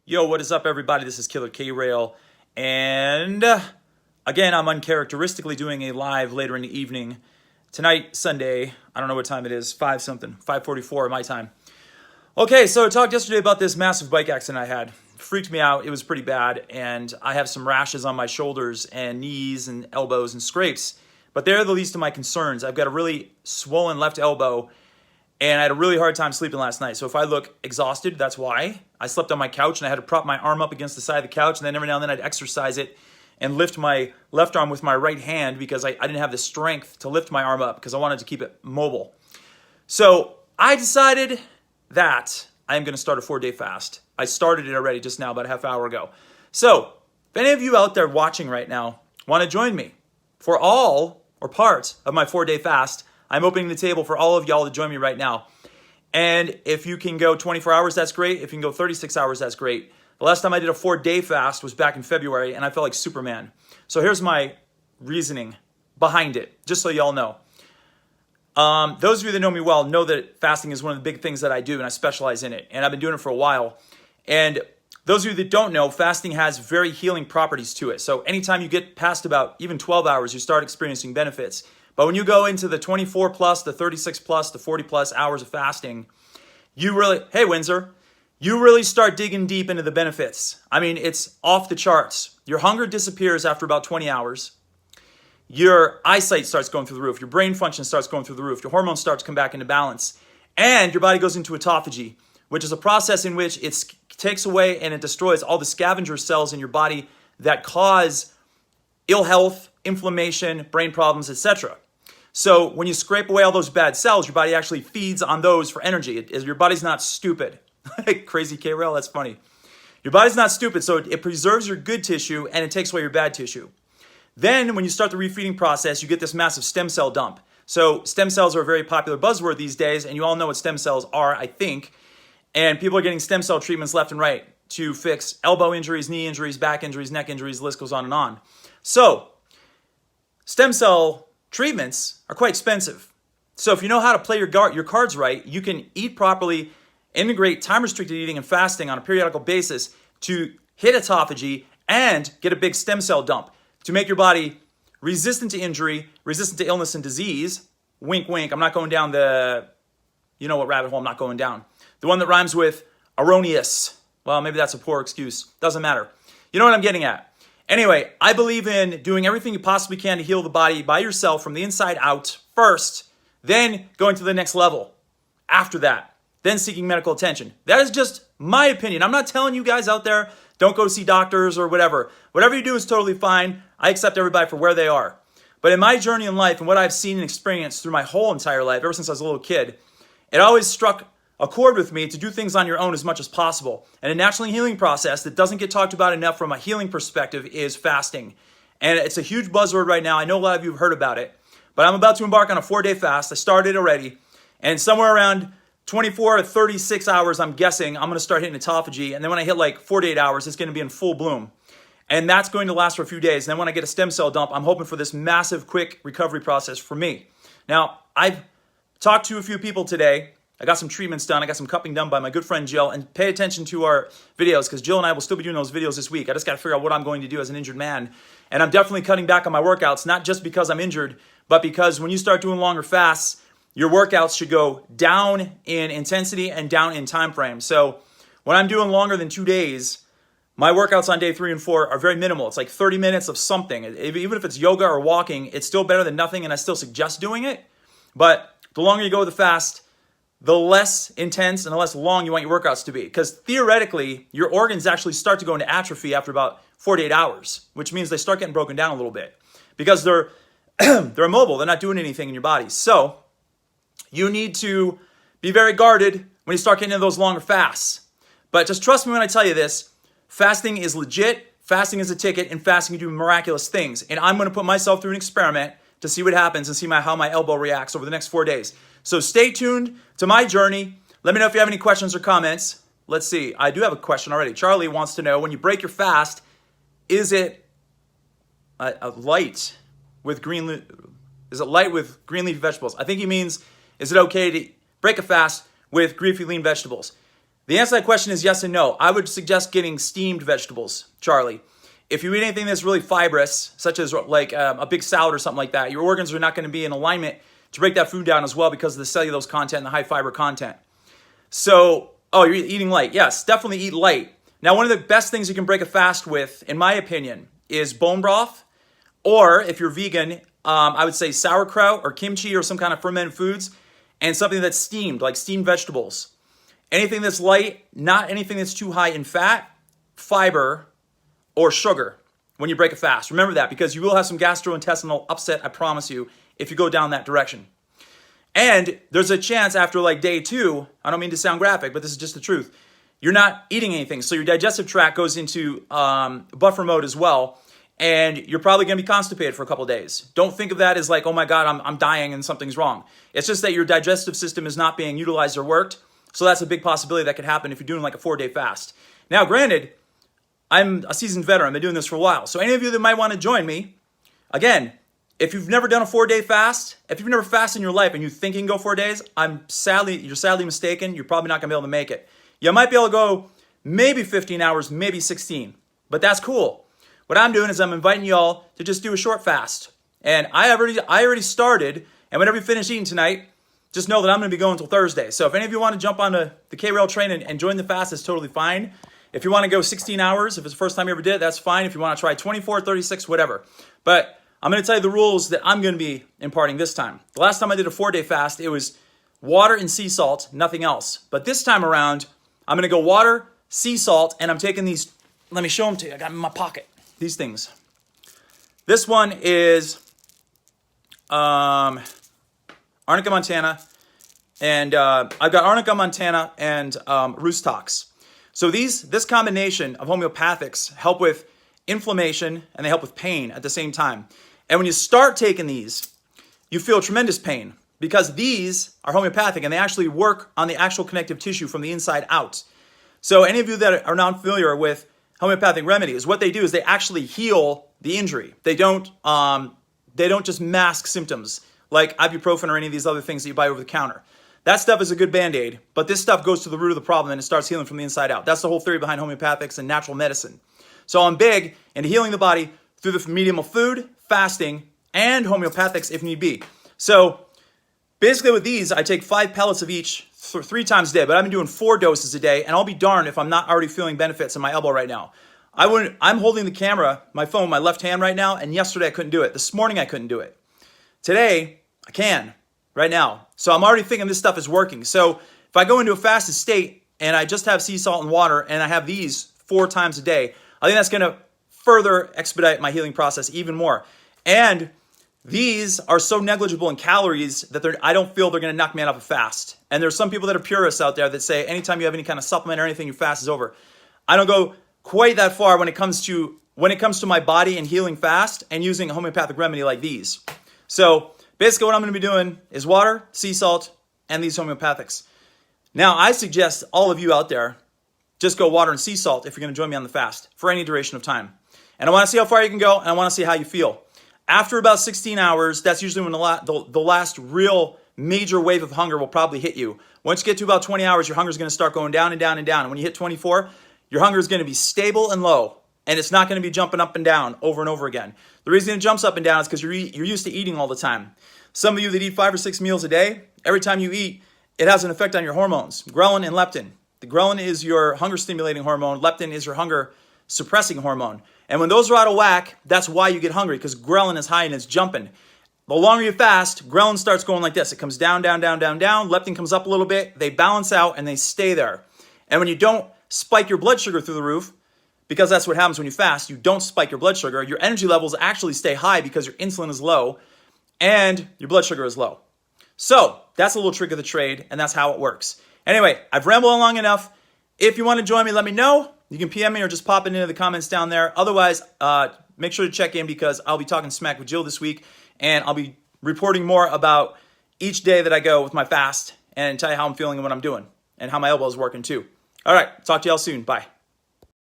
Yo, what is up, everybody? This is Killer K-Rail, and again, I'm uncharacteristically doing a live later in the evening. Tonight, Sunday, I don't know what time it is, 5 something, 5:44 my time. Okay, so I talked yesterday about this massive bike accident I had. Freaked me out, it was pretty bad, and I have some rashes on my shoulders and knees and elbows and scrapes, but they're the least of my concerns. I've got a really swollen left elbow, and I had a really hard time sleeping last night. So if I look exhausted, that's why. I slept on my couch and I had to prop my arm up against the side of the couch, and then every now and then I'd exercise it and lift my left arm with my right hand because I didn't have the strength to lift my arm up because I wanted to keep it mobile. So I decided that I am going to start a 4-day fast. I started it already just now, about a half hour ago. So if any of you out there watching right now want to join me for all or part of my 4-day fast, I'm opening the table for all of y'all to join me right now. And if you can go 24 hours, that's great. If you can go 36 hours, that's great. The last time I did a 4-day fast was back in February, and I felt like Superman. So here's my reasoning behind it, just so y'all know. Those of you that know me well know that fasting is one of the big things that I do, and I specialize in it. And I've been doing it for a while. And those of you that don't know, fasting has very healing properties to it. So anytime you get past about even 12 hours, you start experiencing benefits. But when you go into the 24 plus, the 36 plus, the 40 plus hours of fasting, you really, hey Windsor, you really start digging deep into the benefits. I mean, it's off the charts. Your hunger disappears after about 20 hours. Your eyesight starts going through the roof. Your brain function starts going through the roof. Your hormones start to come back into balance. And your body goes into autophagy, which is a process in which it takes away and it destroys all the scavenger cells in your body that cause ill health, inflammation, brain problems, etc. So when you scrape away all those bad cells, your body actually feeds on those for energy. Your body's not stupid. Crazy K-Rail, that's funny. Your body's not stupid, so it preserves your good tissue and it takes away your bad tissue. Then when you start the refeeding process, you get this massive stem cell dump. So stem cells are a very popular buzzword these days, and you all know what stem cells are, I think. And people are getting stem cell treatments left and right to fix elbow injuries, knee injuries, back injuries, neck injuries, the list goes on and on. So stem cell treatments are quite expensive. So if you know how to play your cards right, you can eat properly, integrate time-restricted eating and fasting on a periodical basis to hit autophagy and get a big stem cell dump to make your body resistant to injury, resistant to illness and disease. Wink, wink. I'm not going down the, you know what rabbit hole I'm not going down. The one that rhymes with erroneous. Well, maybe that's a poor excuse. Doesn't matter. You know what I'm getting at. Anyway, I believe in doing everything you possibly can to heal the body by yourself from the inside out first, then going to the next level after that, then seeking medical attention. That is just my opinion. I'm not telling you guys out there, don't go see doctors or whatever. Whatever you do is totally fine. I accept everybody for where they are. But in my journey in life and what I've seen and experienced through my whole entire life, ever since I was a little kid, it always struck a chord with me to do things on your own as much as possible. And a naturally healing process that doesn't get talked about enough from a healing perspective is fasting. And it's a huge buzzword right now. I know a lot of you have heard about it, but I'm about to embark on a 4-day fast. I started already, and somewhere around 24 to 36 hours, I'm guessing, I'm going to start hitting autophagy. And then when I hit like 48 hours, it's going to be in full bloom. And that's going to last for a few days. And then when I get a stem cell dump, I'm hoping for this massive, quick recovery process for me. Now, I've talked to a few people today. I got some treatments done. I got some cupping done by my good friend Jill. And pay attention to our videos because Jill and I will still be doing those videos this week. I just got to figure out what I'm going to do as an injured man. And I'm definitely cutting back on my workouts, not just because I'm injured, but because when you start doing longer fasts, your workouts should go down in intensity and down in time frame. So when I'm doing longer than 2 days, my workouts on day 3 and 4 are very minimal. It's like 30 minutes of something. Even if it's yoga or walking, it's still better than nothing, and I still suggest doing it. But the longer you go with the fast, the less intense and the less long you want your workouts to be. Because theoretically, your organs actually start to go into atrophy after about 48 hours, which means they start getting broken down a little bit. Because they're they're immobile, they're not doing anything in your body. So you need to be very guarded when you start getting into those longer fasts. But just trust me when I tell you this, fasting is legit, fasting is a ticket, and fasting can do miraculous things. And I'm going to put myself through an experiment to see what happens and see how my elbow reacts over the next 4 days. So stay tuned to my journey. Let me know if you have any questions or comments. Let's see. I do have a question already. Charlie wants to know, when you break your fast, is it a light with green leafy vegetables? I think he means, is it okay to break a fast with leafy lean vegetables? The answer to that question is yes and no. I would suggest getting steamed vegetables, Charlie. If you eat anything that's really fibrous, such as like a big salad or something like that, your organs are not going to be in alignment to break that food down as well because of the cellulose content and the high fiber content. So, oh, you're eating light. Yes, definitely eat light. Now, one of the best things you can break a fast with, in my opinion, is bone broth. Or if you're vegan, I would say sauerkraut or kimchi or some kind of fermented foods, and something that's steamed, like steamed vegetables. Anything that's light, not anything that's too high in fat, fiber, or sugar when you break a fast. Remember that, because you will have some gastrointestinal upset, I promise you, if you go down that direction. And there's a chance after like day 2, I don't mean to sound graphic, but this is just the truth, you're not eating anything. So your digestive tract goes into buffer mode as well, and you're probably going to be constipated for a couple days. Don't think of that as like, oh my God, I'm dying and something's wrong. It's just that your digestive system is not being utilized or worked. So that's a big possibility that could happen if you're doing like a 4-day fast. Now, granted, I'm a seasoned veteran. I've been doing this for a while. So any of you that might want to join me, again, if you've never done a 4-day fast, if you've never fasted in your life and you think you can go 4 days, you're sadly mistaken. You're probably not going to be able to make it. You might be able to go maybe 15 hours, maybe 16, but that's cool. What I'm doing is I'm inviting y'all to just do a short fast. And I already started, and whenever you finish eating tonight, just know that I'm going to be going until Thursday. So if any of you want to jump on the K-Rail train and join the fast, it's totally fine. If you want to go 16 hours, if it's the first time you ever did it, that's fine. If you want to try 24, 36, whatever. But I'm going to tell you the rules that I'm going to be imparting this time. The last time I did a 4-day fast, it was water and sea salt, nothing else. But this time around, I'm going to go water, sea salt, and I'm taking these, let me show them to you. I got them in my pocket, these things. This one is Arnica, Montana. And I've got Arnica, Montana, and Roostox. So this combination of homeopathics help with inflammation and they help with pain at the same time. And when you start taking these, you feel tremendous pain because these are homeopathic and they actually work on the actual connective tissue from the inside out. So any of you that are not familiar with homeopathic remedies, what they do is they actually heal the injury. They don't just mask symptoms like ibuprofen or any of these other things that you buy over the counter. That stuff is a good Band-Aid, but this stuff goes to the root of the problem and it starts healing from the inside out. That's the whole theory behind homeopathics and natural medicine. So I'm big into healing the body through the medium of food, fasting, and homeopathics if need be. So basically with these, I take 5 pellets of each 3 times a day, but I've been doing 4 doses a day, and I'll be darned if I'm not already feeling benefits in my elbow right now. I'm holding the camera, my phone, my left hand right now, and yesterday I couldn't do it. This morning I couldn't do it. Today, I can. Right now. So I'm already thinking this stuff is working. So if I go into a fasted state and I just have sea salt and water and I have these 4 times a day, I think that's going to further expedite my healing process even more. And these are so negligible in calories that I don't feel they're going to knock me out of a fast. And there's some people that are purists out there that say anytime you have any kind of supplement or anything, your fast is over. I don't go quite that far when it comes to my body and healing fast and using a homeopathic remedy like these. So basically what I'm going to be doing is water, sea salt, and these homeopathics. Now, I suggest all of you out there just go water and sea salt if you're going to join me on the fast for any duration of time. And I want to see how far you can go, and I want to see how you feel. After about 16 hours, that's usually when the last real major wave of hunger will probably hit you. Once you get to about 20 hours, your hunger is going to start going down and down and down. And when you hit 24, your hunger is going to be stable and low. And it's not going to be jumping up and down over and over again. The reason it jumps up and down is because you're used to eating all the time. Some of you that eat 5 or 6 meals a day, every time you eat, it has an effect on your hormones, ghrelin and leptin. The ghrelin is your hunger-stimulating hormone. Leptin is your hunger-suppressing hormone. And when those are out of whack, that's why you get hungry, because ghrelin is high and it's jumping. The longer you fast, ghrelin starts going like this. It comes down, down, down, down, down. Leptin comes up a little bit. They balance out and they stay there. And when you don't spike your blood sugar through the roof, because that's what happens when you fast, you don't spike your blood sugar, your energy levels actually stay high because your insulin is low and your blood sugar is low. So that's a little trick of the trade, and that's how it works. Anyway, I've rambled on long enough. If you want to join me, let me know. You can PM me or just pop it into the comments down there. Otherwise, make sure to check in because I'll be talking smack with Jill this week, and I'll be reporting more about each day that I go with my fast and tell you how I'm feeling and what I'm doing and how my elbow is working too. All right, talk to y'all soon. Bye.